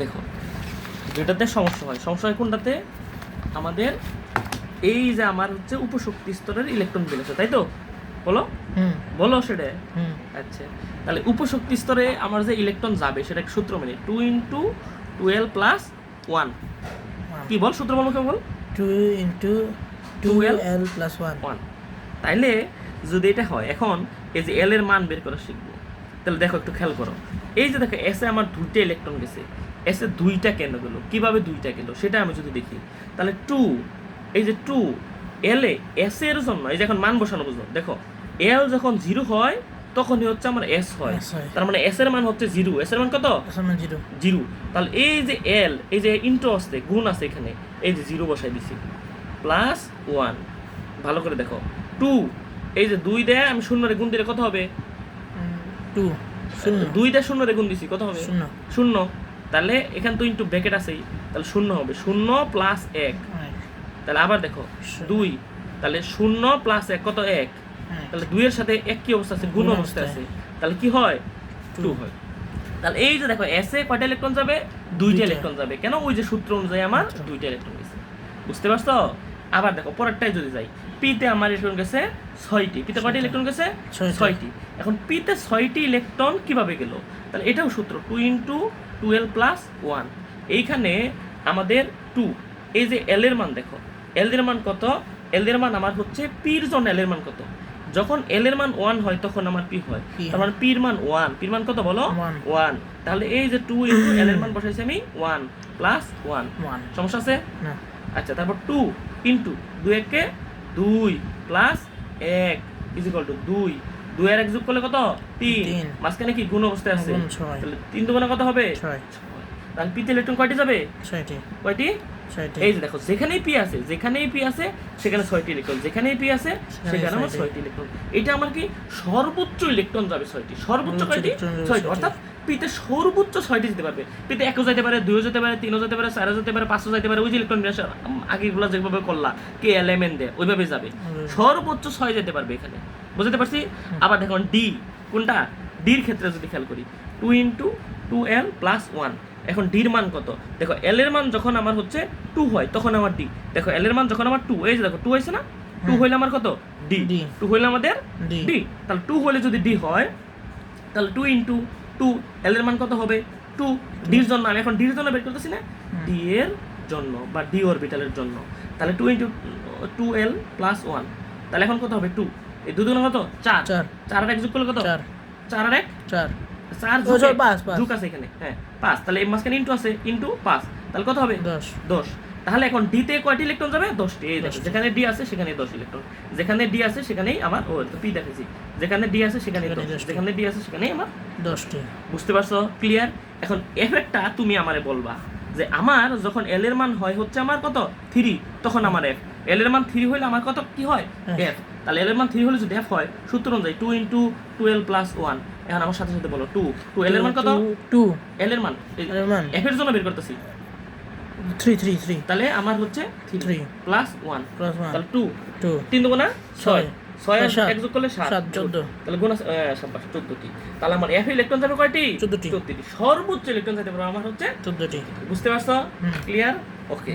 দেখো যেটাতে সমস্যা হয় কোনটাতে? আমাদের এই যে আমার হচ্ছে উপশক্তি স্তরের ইলেকট্রন বের তাই তো? বলো বলো সেটা। আচ্ছা, তাহলে উপশক্তি স্তরে আমার যে ইলেকট্রন যাবে সেটা সূত্র মানে 2 × 12 + 1। কি বল সূত্র বল, মুখে বল। 2 × 12 + 1। তাইলে যদি এটা হয়, এখন এই যে এল এর মান বের করা শিখবো। তাহলে দেখো একটু খেয়াল করো, এই যে দেখো এসে আমার 2টা ইলেকট্রন গেছে, এসে 2টা কেন গেল, কিভাবে 2টা গেল সেটা আমি যদি দেখি, তাহলে 2, এই যে 2 এল এ এস এর জন্য এই যে এখন মান বসানো, বুঝলো? দেখো এল যখন 0 হয় তখনই হচ্ছে আমার এস হয়, তার মানে এস এর মান হচ্ছে 0। এস এর মান কত? 0। তাহলে এই যে এল, এই যে ইন্টু আছে, গুণ আছে এখানে, এই যে 0 বসাই দিছি, +1। ভালো করে দেখো, 2, এই যে 2 দেয় আমি 0 রে গুণ দিলে কত হবে? 2 2 দেয় 0 রে গুণ দিছি, কত হবে? 0। তাহলে এখানে তো ইনটু ব্র্যাকেট আছেই, তাহলে 0 হবে, 0 + 1। তাহলে আবার দেখো 2, তাহলে 0 + 1 কত? 1। তাহলে 2 এর সাথে 1 কি অবস্থা আছে? গুণ অবস্থা আছে, তাহলে কি হয়? 2 হয়। তাহলে এই যে দেখো এস এ কয়টা ইলেকট্রন যাবে? 2টা ইলেকট্রন যাবে। কেন? ওই যে সূত্র অনুযায়ী আমার 2টা ইলেকট্রন গেছে। বুঝতে পারছো? আবার দেখো পরেরটাই যদি যাই, পি তে আমার ইলেকট্রন গেছে 6টি। পিতে কয়টি ইলেকট্রন গেছে? 6টি। এখন পিতে 6টি ইলেকট্রন কিভাবে গেল? তাহলে এটাও সূত্র 2 × 12 + 1। এইখানে আমাদের 2, এই যে এল এর মান দেখো, এল এর মান কত? এল এর মান আমার হচ্ছে পির জন্য এল এর মান কত? যখন এল এর মান 1 হয় তখন আমার পি হয়, তার মানে পির মান 1। পির মান কত বলো? 1। তাহলে এই যে 2 × এল এর মান বসাইছি আমি 1 + 1। সমস্যা আছে? না। আচ্ছা, তারপর 2 × 2 একে 2 + 1 = 2। 2 আর 1 যোগ করলে কত? 3। মাঝখানে কি গুণ অবস্থায় আছে? তাহলে 3 দুগুণে কত হবে? 6। তাহলে পিতে ইলেকট্রন কয়টি যাবে? 6টি। কয়টি? 6টি। এই যে দেখো যেখানেই পি আছে, সেখানে 6টি ইলেকট্রন, যেখানেই পি আছে সেখানে আমার 6টি ইলেকট্রন। এটা আমার কি সর্বোচ্চ ইলেকট্রন যাবে 6টি। সর্বোচ্চ কয়টি? 6টি। অর্থাৎ পিতে সর্বোচ্চ 6টি যেতে পারবে। পিতে 1ও যেতে পারে, 2ও যেতে পারে, 3ও যেতে পারে, 4ও যেতে পারে, 5ও যেতে পারে। ওই যে ইলেকট্রন আগেগুলো যেভাবে করলা কে এলএমএন দেয় ওইভাবে যাবে, সর্বোচ্চ 6 যেতে পারবে এখানে। বুঝতে পারছি? আবার দেখুন ডি, কোনটা? ডির ক্ষেত্রে যদি খেয়াল করি, 2 × 2l + 1। এখন ডির মান কত? দেখো এল এর মান যখন আমার হচ্ছে 2 হয় তখন আমার ডি। দেখো এল এর মান যখন আমার 2, এই যে দেখো 2 হইছে না? 2 হইলে আমার কত? ডি। 2 হইলে আমাদের ডি। তাহলে 2 হইলে যদি ডি হয়, তাহলে 2 × 2 এল এর মান কত হবে? 2। ডির জন্য আমি এখন ডির জন্য বের করতেছি না, ডি এর জন্য বা ডি অরবিটালের জন্য। তাহলে 2 × 2l + 1। তাহলে এখন কত হবে? 2। এই 2 দুগুণ কত? 4। 4 আর 1 যোগ করলে কত? 4 আর 1 4। 4 যোগ আছে এখানে, হ্যাঁ 5। তাহলে এই মাঝখানে ইনটু আছে, ইনটু 5, তাহলে কত হবে? 10। তাহলে এখন ডি তে কয়টি ইলেকট্রন যাবে? 10টি। এই দেখো যেখানে ডি আছে সেখানে 10 ইলেকট্রন, যেখানে ডি আছে সেখানেই আমার পি দেখেছি, যেখানে ডি আছে সেখানেই 10, যেখানে ডি আছে সেখানেই আমার 10টি। বুঝতে পারছো? ক্লিয়ার? এখন এফেক্টটা তুমি আমারে বলবা যে আমার যখন এল এর মান হয় হচ্ছে আমার কত? 3, তখন আমার এফ। এল এর মান 3 হইলে আমার কত কি হয়? এফ। তাহলে এল এর মান 3 হলে যদি এফ হয়, সূত্র অনুযায়ী 2 × 12 + 1। এখন আমার সাথে সাথে বলো 2 এল এর মান কত? 2 এল এর মান এফ এর জন্য বের করতেছি 3। তাহলে আমার হচ্ছে 3 + 1, তাহলে 2 3 দুগুণা 6, 6 আর 1 যোগ করলে 7, 14। তাহলে গুণ 14টি। তাহলে আমার এফ ইলেকট্রন যাবে কয়টি? 14টি। সর্বোচ্চ ইলেকট্রন যেতে পারে আমার হচ্ছে 14টি। বুঝতে পারছো? ক্লিয়ার? ওকে।